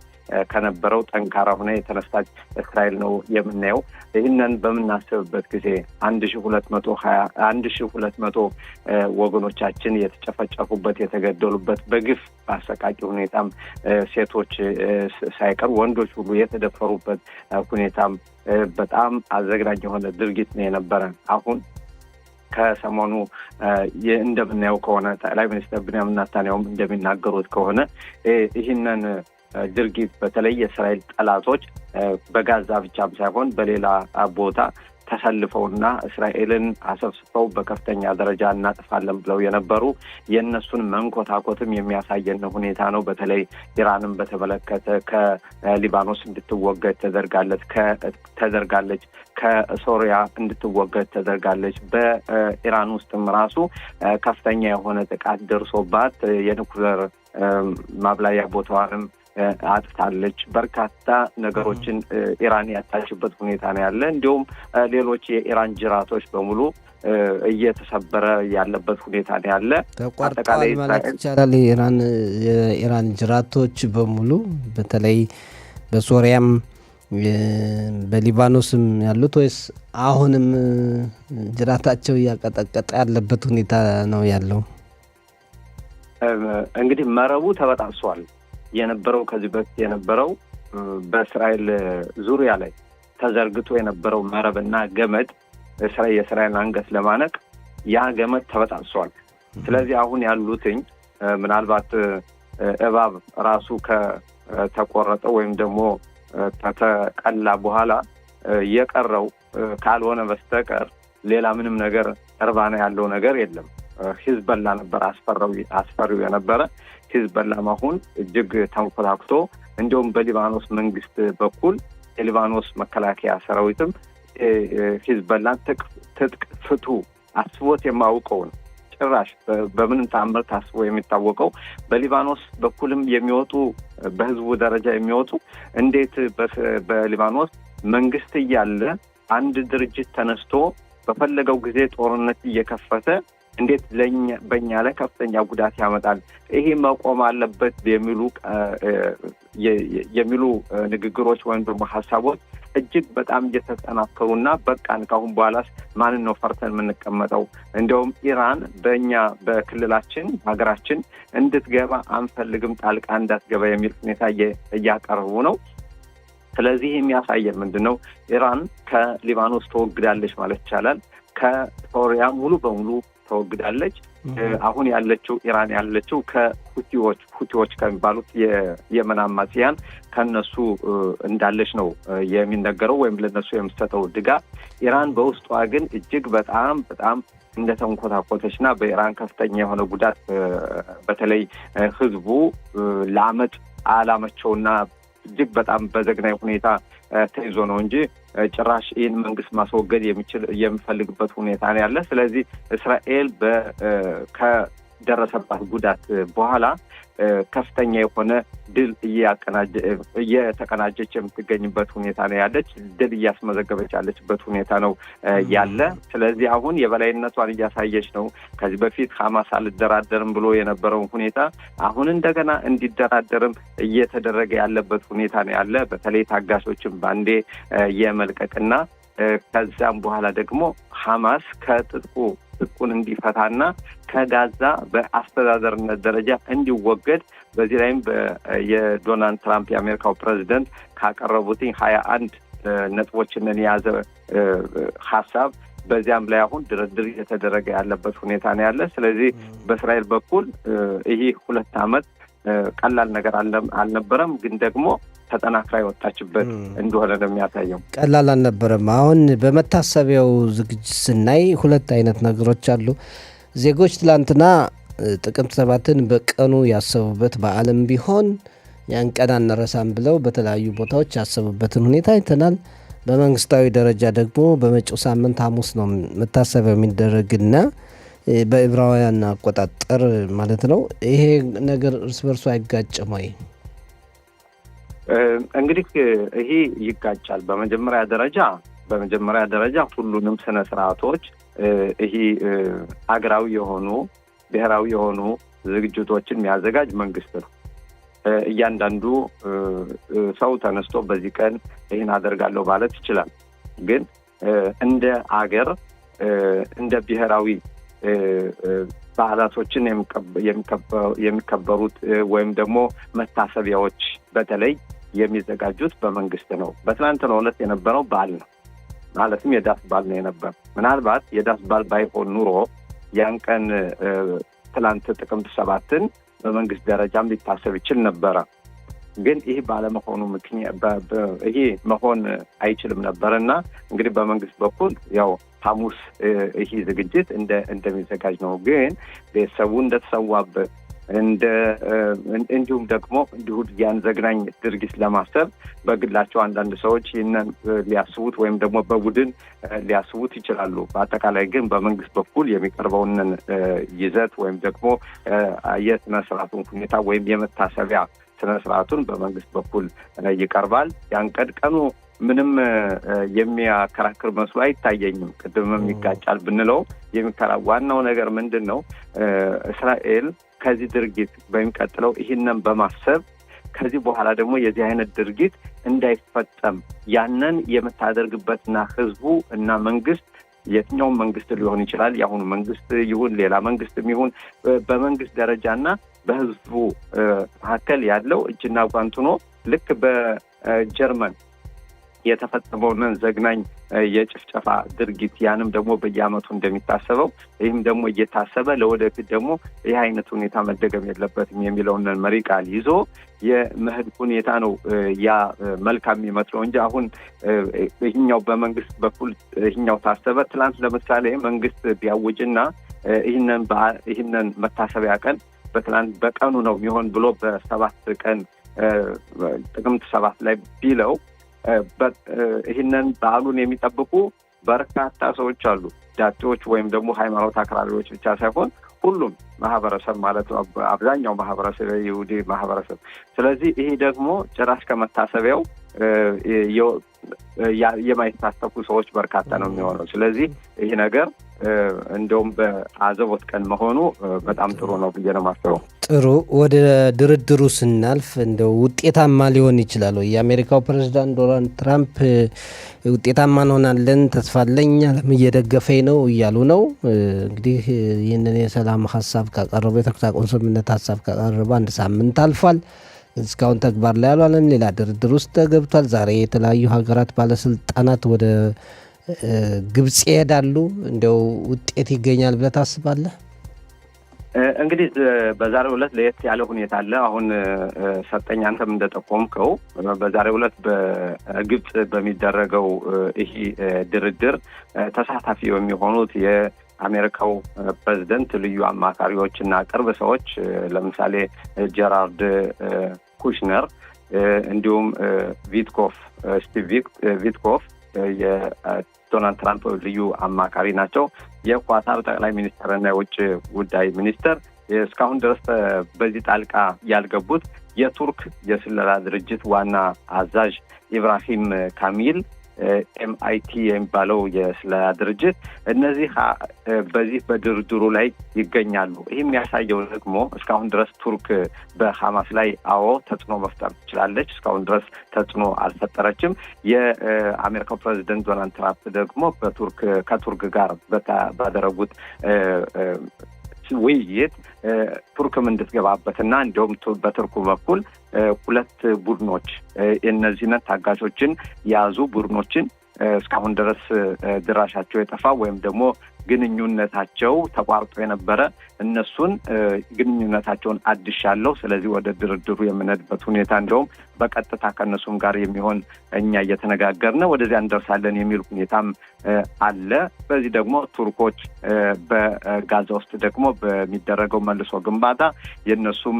ከነበረው ጠንካራ ሆነ የተነሳች እስራኤል ነው የምናየው። ይህንን በምናስብበት ጊዜ 1200 ወገኖቻችን የተጨፈጨፉበት የተገደሉበት በግፍ በአሰቃቂ ሁኔታም ሴቶች ሳይቀር ወንዶች ሁሉ የተደፈሩበት ሁኔታም በጣም አዘግናኝ የሆነ ድርጊት ነው የነበረ። አሁን ከሰሞኑ እንደምናየው ከሆነ ጠቅላይ ሚኒስትር ቢንያሚን ኔታንያሁም እንደሚናገሩት ከሆነ ይህንን ድርጊት በተለይ የእስራኤል ጠላቶች በጋዛ ብቻም ሳይሆን በሌላ ቦታ ተሰልፈውና እስራኤልን አሰብስበው በከፍተኛ ደረጃ እናጥፋለን ብለው የነበሩ የእነሱን መንኮታኮትም የሚያሳየን ሁኔታ ነው። በተለይ ኢራንን በተመለከተ ከሊባኖስ እንድትወገድ ተደርጋለች፣ ከሶሪያ እንድትወገድ ተደርጋለች። በኢራን ውስጥም ራሱ ከፍተኛ የሆነ ጥቃት ደርሶባት የኒኩሌር ማብላያ ቦታዋንም አጥታለች። በርካታ ነገሮችን ኢራን ያጣችበት ሁኔታ ነው ያለ። እንዲሁም ሌሎች የኢራን ጅራቶች በሙሉ እየተሰበረ ያለበት ሁኔታ ነው ያለ። ተቋርጠዋል ማለት ይቻላል። የኢራን ጅራቶች በሙሉ በተለይ በሶሪያም በሊባኖስም ያሉት ወይስ አሁንም ጅራታቸው እያቀጠቀጠ ያለበት ሁኔታ ነው ያለው? እንግዲህ መረቡ ተበጣሷል። የነበረው ከዚህ በፊት የነበረው በእስራኤል ዙሪያ ላይ ተዘርግቶ የነበረው መረብና ገመድ የእስራኤል አንገት ለማነቅ ያ ገመድ ተበጣሷል። ስለዚህ አሁን ያሉትኝ ምናልባት እባብ ራሱ ከተቆረጠ ወይም ደግሞ ከተቀላ በኋላ የቀረው ካልሆነ በስተቀር ሌላ ምንም ነገር እርባና ያለው ነገር የለም። ሂዝቦላ ነበር አስፈሪው የነበረ። ሂዝቦላም አሁን እጅግ ተንኮታኩቶ እንዲሁም በሊባኖስ መንግስት በኩል የሊባኖስ መከላከያ ሰራዊትም ሂዝቦላን ትጥቅ ፍቱ አስቦት የማውቀውን ጭራሽ በምንም ተአምር ታስቦ የሚታወቀው በሊባኖስ በኩልም የሚወጡ በህዝቡ ደረጃ የሚወጡ እንዴት በሊባኖስ መንግስት እያለ አንድ ድርጅት ተነስቶ በፈለገው ጊዜ ጦርነት እየከፈተ እንዴት በእኛ ላይ ከፍተኛ ጉዳት ያመጣል? ይሄ መቆም አለበት የሚሉ ንግግሮች ወይም ደግሞ ሀሳቦች እጅግ በጣም እየተጠናከሩና በቃን ካሁን በኋላስ ማንን ነው ፈርተን የምንቀመጠው? እንደውም ኢራን በክልላችን ሀገራችን እንድትገባ አንፈልግም፣ ጣልቃ እንዳትገባ የሚል ሁኔታ እያቀረቡ ነው። ስለዚህ የሚያሳየን ምንድነው? ኢራን ከሊባኖስ ተወግዳለች ማለት ይቻላል። ከሶሪያ ሙሉ በሙሉ ተወግዳለች። አሁን ያለችው ኢራን ያለችው ከሁቲዎች ከሚባሉት የየመን አማጽያን ከነሱ እንዳለች ነው የሚነገረው ወይም ለነሱ የምትሰጠው ድጋፍ። ኢራን በውስጧ ግን እጅግ በጣም እንደተንኮታኮተችና በኢራን ከፍተኛ የሆነ ጉዳት በተለይ ህዝቡ ለአመት አላመቸውና እጅግ በጣም በዘግናኝ ሁኔታ ተይዞ ነው እንጂ ጭራሽ ይህን መንግስት ማስወገድ የሚፈልግበት ሁኔታ ነው ያለ። ስለዚህ እስራኤል ከደረሰባት ጉዳት በኋላ ከፍተኛ የሆነ ድል እየተቀናጀች የምትገኝበት ሁኔታ ነው ያለች። ድል እያስመዘገበች ያለችበት ሁኔታ ነው ያለ። ስለዚህ አሁን የበላይነቷን እያሳየች ነው። ከዚህ በፊት ሐማስ አልደራደርም ብሎ የነበረውን ሁኔታ አሁን እንደገና እንዲደራደርም እየተደረገ ያለበት ሁኔታ ነው ያለ። በተለይ ታጋሾችን ባንዴ የመልቀቅና ከዛም በኋላ ደግሞ ሐማስ ትጥቁን እንዲፈታና ከጋዛ በአስተዳደርነት ደረጃ እንዲወገድ በዚህ ላይም የዶናልድ ትራምፕ የአሜሪካው ፕሬዚደንት ካቀረቡት 21 ነጥቦችን የያዘ ሀሳብ በዚያም ላይ አሁን ድርድር እየተደረገ ያለበት ሁኔታ ነው ያለ። ስለዚህ በእስራኤል በኩል ይሄ 2 ዓመት ቀላል ነገር አልነበረም፣ ግን ደግሞ ተጠናክራ የወጣችበት እንደሆነ ነው የሚያሳየው። ቀላል አልነበረም። አሁን በመታሰቢያው ዝግጅት ስናይ 2 አይነት ነገሮች አሉ። ዜጎች ትላንትና ጥቅምት 7ን በቀኑ ያሰቡበት በዓለም ቢሆን ያን ቀን አንረሳም ብለው በተለያዩ ቦታዎች ያሰቡበትን ሁኔታ አይተናል። በመንግስታዊ ደረጃ ደግሞ በመጪው ሳምንት ሐሙስ ነው መታሰቢያው የሚደረግና በዕብራውያን አቆጣጠር ማለት ነው። ይሄ ነገር እርስ በርሱ አይጋጭም ወይ? እንግዲህ ይሄ ይጋጫል። በመጀመሪያ ደረጃ ሁሉንም ስነ ስርዓቶች ይሄ አገራዊ የሆኑ ብሔራዊ የሆኑ ዝግጅቶችን የሚያዘጋጅ መንግስት ነው። እያንዳንዱ ሰው ተነስቶ በዚህ ቀን ይህን አደርጋለሁ ማለት ይችላል። ግን እንደ አገር እንደ ብሔራዊ በዓላቶችን የሚከበሩት ወይም ደግሞ መታሰቢያዎች በተለይ የሚዘጋጁት በመንግስት ነው። በትናንትናው ዕለት የነበረው በዓል ነው፣ ማለትም የዳስ በዓል ነው የነበረው። ምናልባት የዳስ በዓል ባይሆን ኑሮ ያን ቀን ትናንት ጥቅምት 7ን በመንግስት ደረጃም ሊታሰብ ይችል ነበረ። ግን ይህ ባለመሆኑ ምክንያት ይሄ መሆን አይችልም ነበርና እንግዲህ በመንግስት በኩል ያው ሐሙስ ይህ ዝግጅት እንደሚዘጋጅ ነው። ግን ቤተሰቡ እንደተሰዋበት እንዲሁም ደግሞ እንዲሁ ያን ዘግናኝ ድርጊት ለማሰብ በግላቸው አንዳንድ ሰዎች ይህንን ሊያስቡት ወይም ደግሞ በቡድን ሊያስቡት ይችላሉ። በአጠቃላይ ግን በመንግስት በኩል የሚቀርበውን ይዘት ወይም ደግሞ የስነ ስርዓቱን ሁኔታ ወይም የመታሰቢያ ስነ ስርዓቱን በመንግስት በኩል ይቀርባል። ያን ቀኑ ምንም የሚያከራክር መስሎ አይታየኝም። ቅድምም ይጋጫል ብንለው ዋናው ነገር ምንድን ነው? እስራኤል ከዚህ ድርጊት በሚቀጥለው ይህንን በማሰብ ከዚህ በኋላ ደግሞ የዚህ አይነት ድርጊት እንዳይፈጸም ያንን የምታደርግበትና ህዝቡ እና መንግስት የትኛውም መንግስት ሊሆን ይችላል፣ የአሁኑ መንግስት ይሁን ሌላ መንግስትም ይሁን በመንግስት ደረጃና በህዝቡ መካከል ያለው እጅና ጓንት ሆኖ ልክ በጀርመን የተፈጸመውን ዘግናኝ የጭፍጨፋ ድርጊት ያንም ደግሞ በየዓመቱ እንደሚታሰበው ይህም ደግሞ እየታሰበ ለወደፊት ደግሞ ይህ አይነት ሁኔታ መደገም የለበትም የሚለውን መሪ ቃል ይዞ የመሄድ ሁኔታ ነው ያ መልካም የሚመስለው እንጂ አሁን ይህኛው በመንግስት በኩል ይህኛው ታሰበ። ትናንት ለምሳሌ መንግስት ቢያውጅና ይህንን መታሰቢያ ቀን በትናንት በቀኑ ነው የሚሆን ብሎ በ7 ቀን ጥቅምት 7 ላይ ቢለው ይህንን በዓሉን የሚጠብቁ በርካታ ሰዎች አሉ። ዳጤዎች ወይም ደግሞ ሃይማኖት አክራሪዎች ብቻ ሳይሆን ሁሉም ማህበረሰብ ማለት ነው፣ አብዛኛው ማህበረሰብ የይሁዲ ማህበረሰብ። ስለዚህ ይሄ ደግሞ ጭራሽ ከመታሰቢያው የማይታሰቡ ሰዎች በርካታ ነው የሚሆነው። ስለዚህ ይሄ ነገር እንደውም በአዘቦት ቀን መሆኑ በጣም ጥሩ ነው ብዬ ነው የማስበው። ጥሩ። ወደ ድርድሩ ስናልፍ እንደው ውጤታማ ሊሆን ይችላል ወይ? የአሜሪካው ፕሬዝዳንት ዶናልድ ትራምፕ ውጤታማ እንሆናለን ተስፋ አለኝ፣ ዓለም እየደገፈኝ ነው እያሉ ነው። እንግዲህ ይህንን የሰላም ሀሳብ ካቀረቡ የተኩስ አቁም ስምምነት ሀሳብ ካቀረቡ 1 ሳምንት አልፏል። እስካሁን ተግባር ላይ አልዋለም። ሌላ ድርድር ውስጥ ተገብቷል። ዛሬ የተለያዩ ሀገራት ባለስልጣናት ወደ ግብጽ ይሄዳሉ። እንደው ውጤት ይገኛል ብለህ ታስባለህ? እንግዲህ በዛሬው ዕለት ለየት ያለ ሁኔታ አለ። አሁን ሰጠኝ አንተም እንደጠቆምከው በዛሬው ዕለት በግብጽ በሚደረገው ይህ ድርድር ተሳታፊ የሚሆኑት የአሜሪካው ፕሬዝደንት ልዩ አማካሪዎች እና ቅርብ ሰዎች ለምሳሌ ጀራርድ ኩሽነር እንዲሁም ስቲቭ ዊትኮፍ የዶናልድ ትራምፕ ልዩ አማካሪ ናቸው። የኳታር ጠቅላይ ሚኒስትርና የውጭ ጉዳይ ሚኒስትር እስካሁን ድረስ በዚህ ጣልቃ ያልገቡት የቱርክ የስለላ ድርጅት ዋና አዛዥ ኢብራሂም ካሚል MIT የሚባለው የስለላ ድርጅት እነዚህ በዚህ በድርድሩ ላይ ይገኛሉ። ይህ የሚያሳየው ደግሞ እስካሁን ድረስ ቱርክ በሐማስ ላይ ተጽዕኖ መፍጠር ትችላለች። እስካሁን ድረስ ተጽዕኖ አልፈጠረችም። የአሜሪካው ፕሬዚደንት ዶናልድ ትራምፕ ደግሞ ከቱርክ ጋር ባደረጉት ውይይት ቱርክም እንድትገባበትና እንዲሁም በቱርኩ በኩል 2 ቡድኖች እነዚህን ታጋቾችን የያዙ ቡድኖችን እስካሁን ድረስ ድራሻቸው የጠፋ ወይም ደግሞ ግንኙነታቸው ተቋርጦ የነበረ እነሱን ግንኙነታቸውን አድሻለሁ፣ ስለዚህ ወደ ድርድሩ የምንሄድበት ሁኔታ እንደውም በቀጥታ ከነሱም ጋር የሚሆን እኛ እየተነጋገርን ወደዚያ እንደርሳለን የሚል ሁኔታም አለ። በዚህ ደግሞ ቱርኮች በጋዛ ውስጥ ደግሞ በሚደረገው መልሶ ግንባታ የነሱም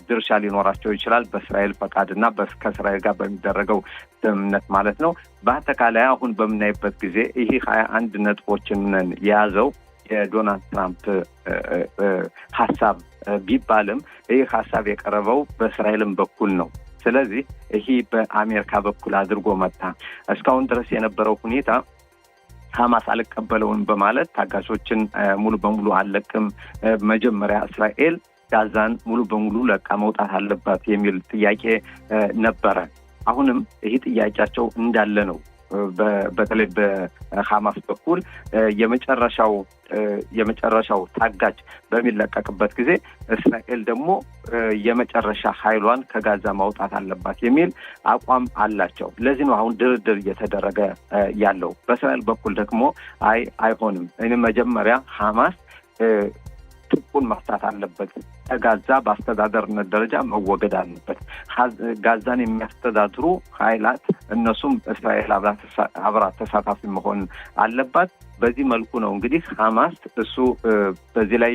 ድርሻ ሊኖራቸው ይችላል፣ በእስራኤል ፈቃድና ከእስራኤል ጋር በሚደረገው ስምምነት ማለት ነው። በአጠቃላይ አሁን በምናይበት ጊዜ ይህ 21 ነጥቦችን የያዘው የዶናልድ ትራምፕ ሀሳብ ቢባልም ይህ ሀሳብ የቀረበው በእስራኤልም በኩል ነው። ስለዚህ ይህ በአሜሪካ በኩል አድርጎ መጣ። እስካሁን ድረስ የነበረው ሁኔታ ሐማስ አልቀበለውም በማለት ታጋቾችን ሙሉ በሙሉ አለቅም። መጀመሪያ እስራኤል ጋዛን ሙሉ በሙሉ ለቃ መውጣት አለባት የሚል ጥያቄ ነበረ። አሁንም ይህ ጥያቄያቸው እንዳለ ነው። በተለይ በሐማስ በኩል የመጨረሻው ታጋጅ በሚለቀቅበት ጊዜ እስራኤል ደግሞ የመጨረሻ ኃይሏን ከጋዛ ማውጣት አለባት የሚል አቋም አላቸው። ለዚህ ነው አሁን ድርድር እየተደረገ ያለው። በእስራኤል በኩል ደግሞ አይሆንም፣ መጀመሪያ ሐማስ ትጥቁን መፍታት አለበት፣ ጋዛ በአስተዳደርነት ደረጃ መወገድ አለበት፣ ጋዛን የሚያስተዳድሩ ኃይላት እነሱም እስራኤል አብራ ተሳታፊ መሆን አለባት። በዚህ መልኩ ነው እንግዲህ ሐማስ እሱ በዚህ ላይ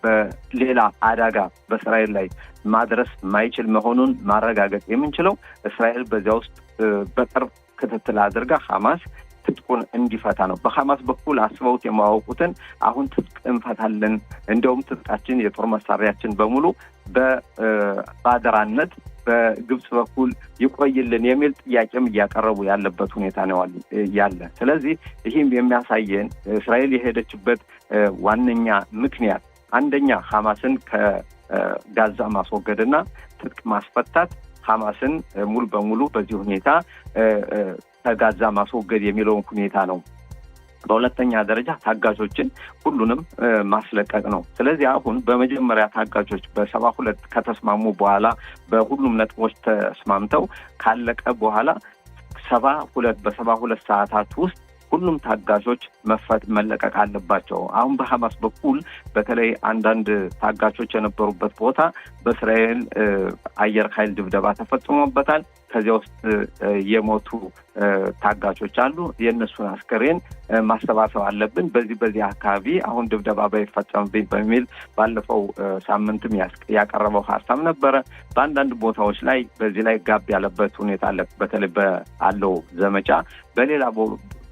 በሌላ አደጋ በእስራኤል ላይ ማድረስ ማይችል መሆኑን ማረጋገጥ የምንችለው እስራኤል በዚያ ውስጥ በቅርብ ክትትል አድርጋ ሐማስ ትጥቁን እንዲፈታ ነው። በሐማስ በኩል አስበውት የማያውቁትን አሁን ትጥቅ እንፈታለን፣ እንደውም ትጥቃችን የጦር መሳሪያችን በሙሉ በአደራነት በግብጽ በኩል ይቆይልን የሚል ጥያቄም እያቀረቡ ያለበት ሁኔታ ነው ያለ። ስለዚህ ይህም የሚያሳየን እስራኤል የሄደችበት ዋነኛ ምክንያት አንደኛ ሐማስን ከጋዛ ማስወገድና ትጥቅ ማስፈታት፣ ሐማስን ሙሉ በሙሉ በዚህ ሁኔታ ከጋዛ ማስወገድ የሚለውን ሁኔታ ነው። በሁለተኛ ደረጃ ታጋቾችን ሁሉንም ማስለቀቅ ነው። ስለዚህ አሁን በመጀመሪያ ታጋቾች በ72 ከተስማሙ በኋላ በሁሉም ነጥቦች ተስማምተው ካለቀ በኋላ በ72 ሰዓታት ውስጥ ሁሉም ታጋቾች መለቀቅ አለባቸው። አሁን በሐማስ በኩል በተለይ አንዳንድ ታጋቾች የነበሩበት ቦታ በእስራኤል አየር ኃይል ድብደባ ተፈጽሞበታል። ከዚያ ውስጥ የሞቱ ታጋቾች አሉ። የእነሱን አስከሬን ማሰባሰብ አለብን። በዚህ አካባቢ አሁን ድብደባ ባይፈጸምብኝ በሚል ባለፈው ሳምንትም ያቀረበው ሀሳብ ነበረ። በአንዳንድ ቦታዎች ላይ በዚህ ላይ ጋብ ያለበት ሁኔታ አለ። በተለይ ባለው ዘመቻ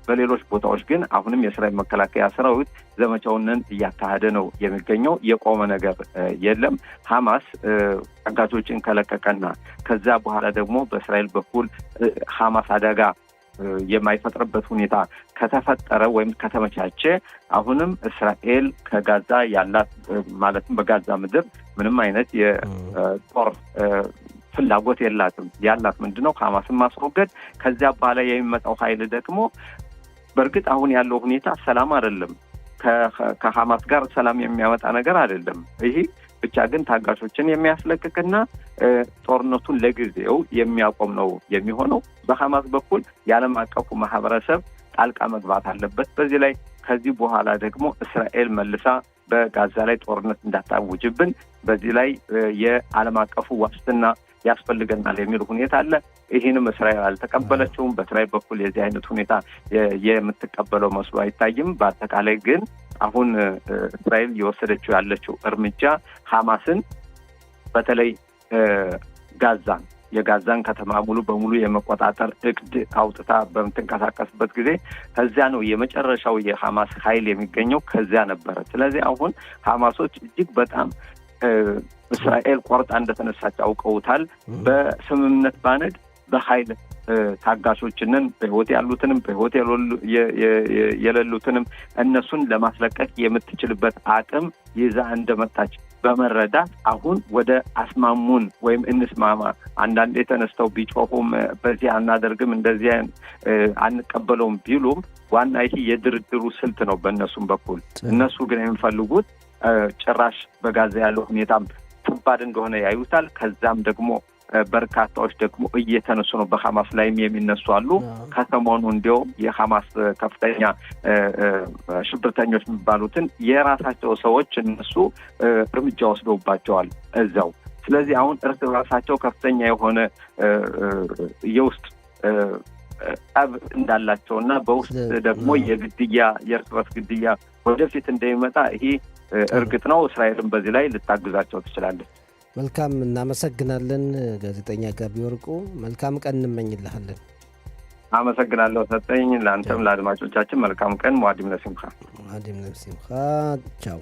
በሌሎች ቦታዎች ግን አሁንም የእስራኤል መከላከያ ሰራዊት ዘመቻውን እያካሄደ ነው የሚገኘው። የቆመ ነገር የለም። ሐማስ ታጋቾችን ከለቀቀና ከዛ በኋላ ደግሞ በእስራኤል በኩል ሐማስ አደጋ የማይፈጥርበት ሁኔታ ከተፈጠረ ወይም ከተመቻቸ አሁንም እስራኤል ከጋዛ ያላት ማለትም በጋዛ ምድር ምንም አይነት የጦር ፍላጎት የላትም። ያላት ምንድነው? ሐማስን ማስወገድ። ከዚያ በኋላ የሚመጣው ኃይል ደግሞ በእርግጥ አሁን ያለው ሁኔታ ሰላም አይደለም። ከሐማስ ጋር ሰላም የሚያመጣ ነገር አይደለም። ይሄ ብቻ ግን ታጋቾችን የሚያስለቅቅና ጦርነቱን ለጊዜው የሚያቆም ነው የሚሆነው። በሐማስ በኩል የዓለም አቀፉ ማህበረሰብ ጣልቃ መግባት አለበት በዚህ ላይ። ከዚህ በኋላ ደግሞ እስራኤል መልሳ በጋዛ ላይ ጦርነት እንዳታውጅብን በዚህ ላይ የዓለም አቀፉ ዋስትና ያስፈልገናል የሚል ሁኔታ አለ። ይህንም እስራኤል አልተቀበለችውም። በእስራኤል በኩል የዚህ አይነት ሁኔታ የምትቀበለው መስሎ አይታይም። በአጠቃላይ ግን አሁን እስራኤል የወሰደችው ያለችው እርምጃ ሐማስን በተለይ የጋዛን ከተማ ሙሉ በሙሉ የመቆጣጠር እቅድ አውጥታ በምትንቀሳቀስበት ጊዜ ከዚያ ነው የመጨረሻው የሐማስ ኃይል የሚገኘው ከዚያ ነበረ። ስለዚህ አሁን ሐማሶች እጅግ በጣም እስራኤል ቆርጣ እንደተነሳች አውቀውታል። በስምምነት ባነድ በኃይል ታጋሾችንን በህይወት ያሉትንም በህይወት የሌሉትንም እነሱን ለማስለቀቅ የምትችልበት አቅም ይዛ እንደመጣች በመረዳት አሁን ወደ አስማሙን ወይም እንስማማ አንዳንዴ ተነስተው ቢጮሁም በዚህ አናደርግም እንደዚህ አንቀበለውም ቢሉም ዋና ይሄ የድርድሩ ስልት ነው በእነሱም በኩል። እነሱ ግን የሚፈልጉት ጭራሽ በጋዛ ያለው ሁኔታም ከባድ እንደሆነ ያዩታል። ከዛም ደግሞ በርካታዎች ደግሞ እየተነሱ ነው። በሐማስ ላይም የሚነሱ አሉ። ከሰሞኑ እንዲያውም የሐማስ ከፍተኛ ሽብርተኞች የሚባሉትን የራሳቸው ሰዎች እነሱ እርምጃ ወስደውባቸዋል እዛው። ስለዚህ አሁን እርስ በራሳቸው ከፍተኛ የሆነ የውስጥ ጠብ እንዳላቸውና በውስጥ ደግሞ የእርስ በርስ ግድያ ወደፊት እንደሚመጣ ይሄ እርግጥ ነው። እስራኤልም በዚህ ላይ ልታግዛቸው ትችላለች። መልካም፣ እናመሰግናለን ጋዜጠኛ ጋቢ ወርቁ። መልካም ቀን እንመኝልሃለን። አመሰግናለሁ ሰጠኝ። ለአንተም ለአድማጮቻችን መልካም ቀን። ሙአዲም ለሲምካ ቻው።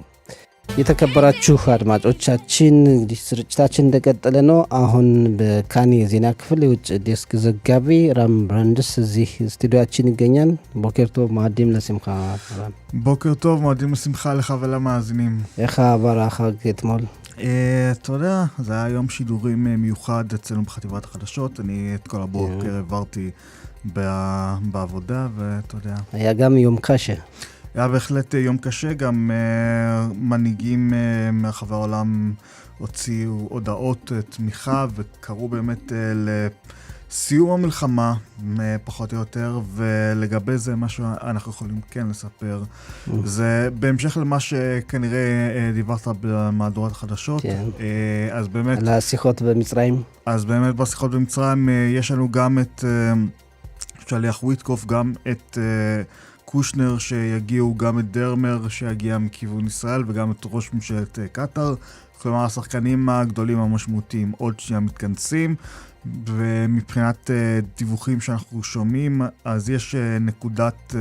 የተከበራችሁ አድማጮቻችን እንግዲህ ስርጭታችን እንደቀጠለ ነው። አሁን በካን የዜና ክፍል የውጭ ዴስክ ዘጋቢ ራም ብራንድስ እዚህ ስቱዲዮአችን ይገኛል። בוקר טוב, מועדים לשמחה. בוקר טוב, מועדים לשמחה לך ולמאזינים. איך עבר החג אתמול? אתה יודע, זה היה יום שידורים מיוחד אצלנו בחטיבת החדשות. אני את כל הבוקר עברתי בעבודה, ואתה יודע. היה גם יום קשה. היה בהחלט יום קשה, גם מנהיגים מרחבי העולם הוציאו הודעות תמיכה וקראו באמת לסיום המלחמה פחות או יותר, ולגבי זה מה שאנחנו יכולים כן לספר זה בהמשך למה שכנראה דיברת במהדורת החדשות. כן. אז באמת על השיחות במצרים. אז באמת בשיחות במצרים יש לנו גם את שליח וויטקוף, גם את קושנר שיגיעו, גם את דרמר שיגיע מכיוון ישראל, וגם את ראש ממשלת קטר. כלומר, השחקנים הגדולים המשמעותיים עוד שנייה מתכנסים, ומבחינת דיווחים שאנחנו שומעים, אז יש נקודת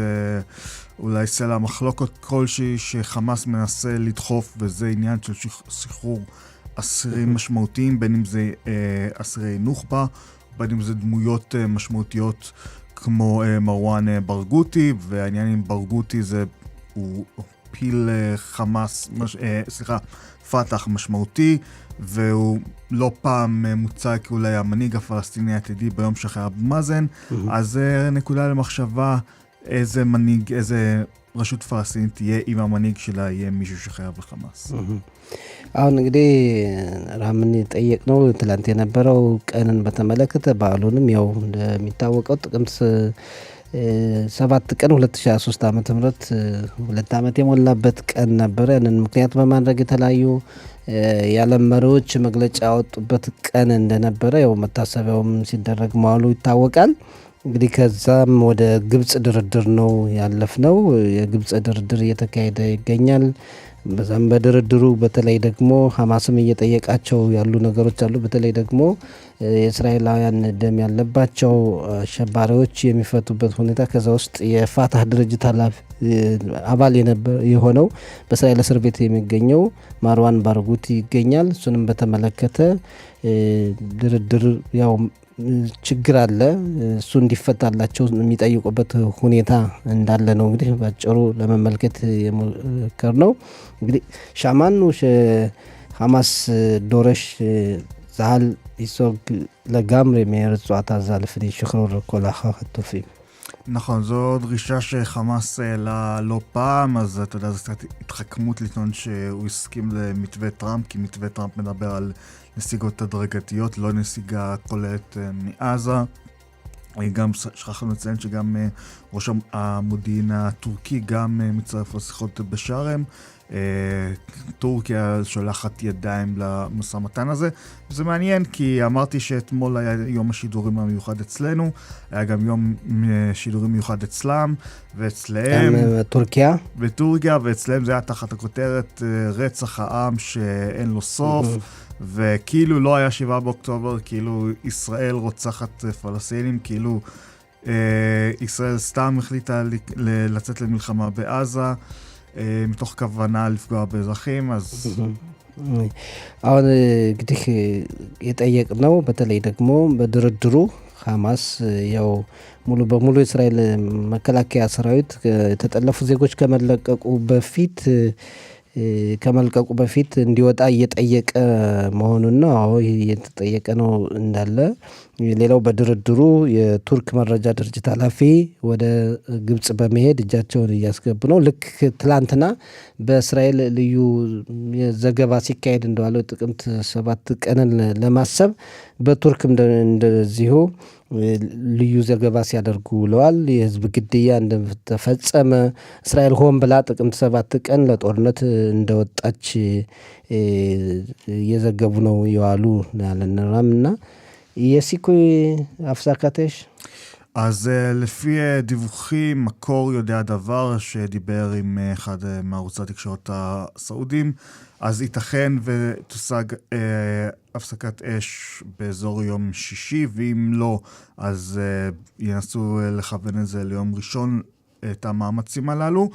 אולי סלע מחלוקות כלשהי שחמאס מנסה לדחוף, וזה עניין של שחרור אסירים משמעותיים, בין אם זה אסירי נוח'בה, בין אם זה דמויות משמעותיות כמו מרואן ברגותי, והעניין עם ברגותי זה הוא פיל חמאס, פתח משמעותי, והוא לא פעם מוצג כאולי המנהיג הפלסטיני העתידי ביום שאחרי אבו מאזן. אז זה נקודה למחשבה איזה מנהיג, איזה רשות פלסטינית תהיה, אם המנהיג שלה יהיה מישהו שחייב לחמאס. አሁን እንግዲህ ራምን ጠየቅ ነው ትላንት የነበረው ቀንን በተመለከተ በዓሉንም ያው እንደሚታወቀው ጥቅምት 7 ቀን 2023 ዓመተ ምህረት 2 ዓመት የሞላበት ቀን ነበር። ያንን ምክንያት በማድረግ የተለያዩ የዓለም መሪዎች መግለጫ ያወጡበት ቀን እንደነበረ ያው መታሰቢያውም ሲደረግ መዋሉ ይታወቃል። እንግዲህ ከዛም ወደ ግብጽ ድርድር ነው ያለፍነው። የግብጽ ድርድር እየተካሄደ ይገኛል። በዛም በድርድሩ በተለይ ደግሞ ሐማስም እየጠየቃቸው ያሉ ነገሮች አሉ። በተለይ ደግሞ የእስራኤላውያን ደም ያለባቸው አሸባሪዎች የሚፈቱበት ሁኔታ፣ ከዛ ውስጥ የፋታህ ድርጅት አባል የሆነው በእስራኤል እስር ቤት የሚገኘው ማርዋን ባርጉቲ ይገኛል። እሱንም በተመለከተ ድርድር ያው ችግር አለ። እሱ እንዲፈታላቸው የሚጠይቁበት ሁኔታ እንዳለ ነው እንግዲህ ባጭሩ ለመመልከት የሞከርነው። እንግዲህ ሻማኑ ሐማስ ዶረሽ ዛል ይሶግ לגמרי מרצועת עזה לפני שחרור כל החטופים. נכון, זו דרישה שחמאס העלה לא פעם, אז אתה יודע, זו קצת התחכמות לטעון שהוא הסכים למתווה טראמפ, כי מתווה טראמפ מדבר על נסיגות הדרגתיות, לא נסיגה כוללת מעזה. גם שכחנו לציין שגם ראש המודיעין הטורקי גם מצטרף לשיחות בשארם. טורקיה שולחת ידיים למשא ומתן הזה. וזה מעניין כי אמרתי שאתמול היה יום השידורים המיוחד אצלנו, היה גם יום שידורים מיוחד אצלם ואצלהם. טורקיה? בטורקיה, ואצלהם זה היה תחת הכותרת רצח העם שאין לו סוף. וכאילו לא היה 7 באוקטובר, כאילו ישראל רוצחת פלסטינים, כאילו ישראל סתם החליטה לצאת למלחמה בעזה, מתוך כוונה לפגוע באזרחים, אז... አሁን እንግዲህ የጠየቅነው በተለይ ደግሞ በድርድሩ ሐማስ ያው ሙሉ በሙሉ የእስራኤል መከላከያ ሰራዊት የተጠለፉ ዜጎች ከመልቀቁ በፊት እንዲወጣ እየጠየቀ መሆኑን ነው። አዎ እየተጠየቀ ነው እንዳለ። ሌላው በድርድሩ የቱርክ መረጃ ድርጅት ኃላፊ ወደ ግብጽ በመሄድ እጃቸውን እያስገቡ ነው። ልክ ትላንትና በእስራኤል ልዩ ዘገባ ሲካሄድ እንደዋለው ጥቅምት 7 ቀንን ለማሰብ በቱርክም እንደዚሁ ልዩ ዘገባ ሲያደርጉ ውለዋል። የህዝብ ግድያ እንደተፈጸመ እስራኤል ሆን ብላ ጥቅምት 7 ቀን ለጦርነት እንደወጣች እየዘገቡ ነው የዋሉ ያለንራም እና የሲኩይ አፍሳካተሽ אז לפי דיווחים, מקור יודע דבר שדיבר עם אחד מערוצי התקשורת הסעודים, אז ייתכן ותושג הפסקת אש באזור יום שישי, ואם לא, אז ינסו לכוון את זה ליום ראשון, את המאמצים הללו.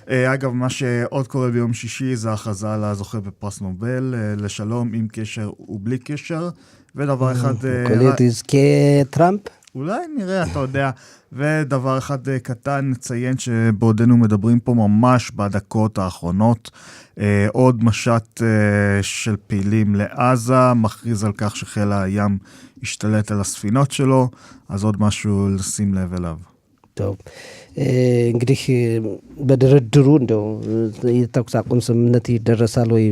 אגב, מה שעוד קורה ביום שישי זה הכרזה על הזוכה בפרס נובל לשלום עם קשר ובלי קשר, ודבר אחד... קולט יזכה טראמפ? אולי נראה, אתה יודע. ודבר אחד קטן, נציין שבעודנו מדברים פה ממש בדקות האחרונות, עוד משט של פעילים לעזה, מכריז על כך שחיל הים השתלט על הספינות שלו, אז עוד משהו לשים לב אליו. טוב, እንግዲህ በድርድሩ እንደው የተኩስ አቁም ስምምነት ይደረሳል ወይ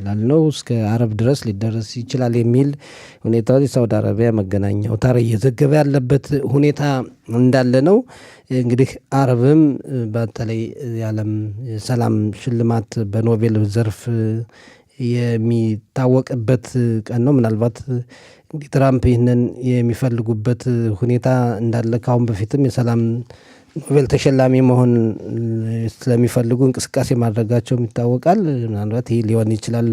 ላልነው እስከ አረብ ድረስ ሊደረስ ይችላል የሚል ሁኔታው የሳውዲ አረቢያ መገናኛ አውታር እየዘገበ ያለበት ሁኔታ እንዳለ ነው። እንግዲህ አረብም በተለይ የዓለም ሰላም ሽልማት በኖቤል ዘርፍ የሚታወቅበት ቀን ነው። ምናልባት እንግዲህ ትራምፕ ይህንን የሚፈልጉበት ሁኔታ እንዳለ ካሁን በፊትም የሰላም ኖቤል ተሸላሚ መሆን ስለሚፈልጉ እንቅስቃሴ ማድረጋቸው ይታወቃል። ምናልባት ይህ ሊሆን ይችላል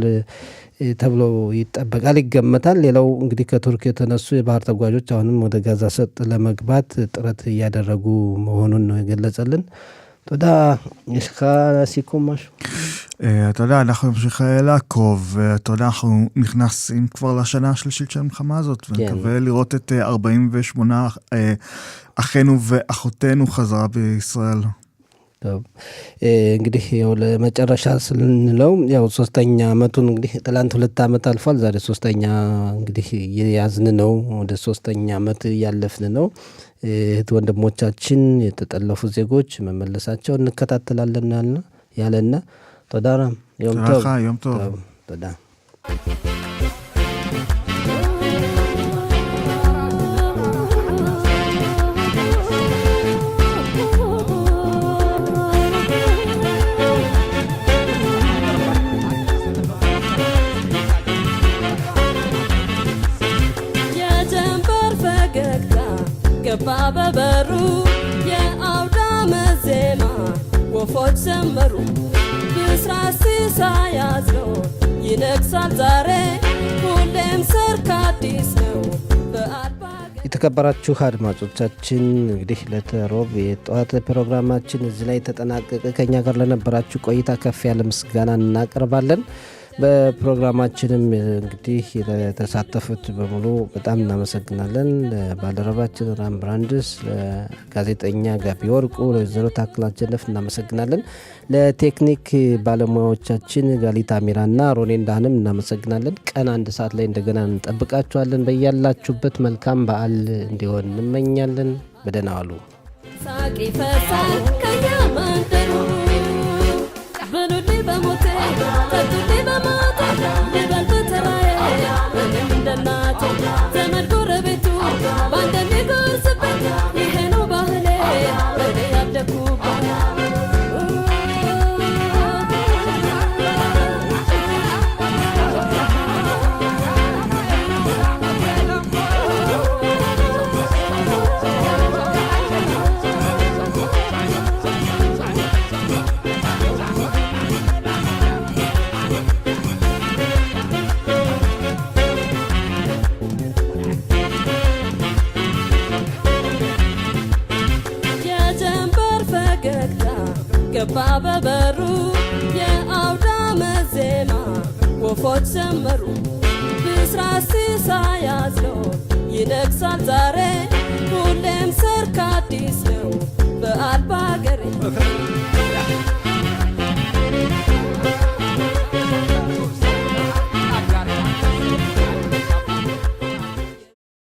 ተብሎ ይጠበቃል፣ ይገመታል። ሌላው እንግዲህ ከቱርክ የተነሱ የባህር ተጓዦች አሁንም ወደ ጋዛ ሰርጥ ለመግባት ጥረት እያደረጉ መሆኑን ነው የገለጸልን። תודה, יש לך סיכום משהו? אתה יודע, אנחנו נמשיך לעקוב, אתה יודע, אנחנו נכנסים כבר לשנה השלישית של המלחמה הזאת, ונקווה לראות את 48 אחינו ואחותינו חזרה בישראל. טוב, እንግዲህ ያው ለመጨረሻ ስንለው ያው ሶስተኛ አመቱን እንግዲህ ትላንት 2 አመት አልፏል። ዛሬ ሶስተኛ እንግዲህ ያዝን ነው፣ ወደ ሶስተኛ አመት ያለፍን ነው። እህት ወንድሞቻችን የተጠለፉ ዜጎች መመለሳቸው እንከታተላለን ያለና ተዳራ יום טוב. תודה. ገባ በበሩ የአውዳመ ዜማ ወፎች ዘመሩ ብስራት ሲሳያዝነው ይነግሳል ዛሬ ሁሌም ሰርክ አዲስ ነው። የተከበራችሁ አድማጮቻችን እንግዲህ ለተሮብ የጠዋት ፕሮግራማችን እዚህ ላይ ተጠናቀቀ። ከኛ ጋር ለነበራችሁ ቆይታ ከፍ ያለ ምስጋና እናቀርባለን። በፕሮግራማችንም እንግዲህ ለተሳተፉት በሙሉ በጣም እናመሰግናለን። ባልደረባችን ራም ብራንድስ፣ ለጋዜጠኛ ጋቢ ወርቁ፣ ለወይዘሮ ታክላቸነፍ እናመሰግናለን። ለቴክኒክ ባለሙያዎቻችን ጋሊታ ሚራና ሮኔ እንዳህንም እናመሰግናለን። ቀን 1 ሰዓት ላይ እንደገና እንጠብቃችኋለን። በያላችሁበት መልካም በዓል እንዲሆን እንመኛለን። በደህና ዋሉ። ሳቂ ፈሳል ከያመንደሩ በሉልኝ በሞቴ ጠጡልኝ በሞቴ ልበል በተራዬ ምንም እንደናቴ ዘመድ ጎረቤቱ በአንድ የሚጎስበት ይሄ ነው ባህሌ እኔ ያደግኩበት። ገባ በበሩ የአውዳመ ዜማ ወፎች ዘመሩ ብስራት ሲሳያዝነው ይነግሳል ዛሬ ሁሌም ሰርክ አዲስ ነው በዓል ባገሬ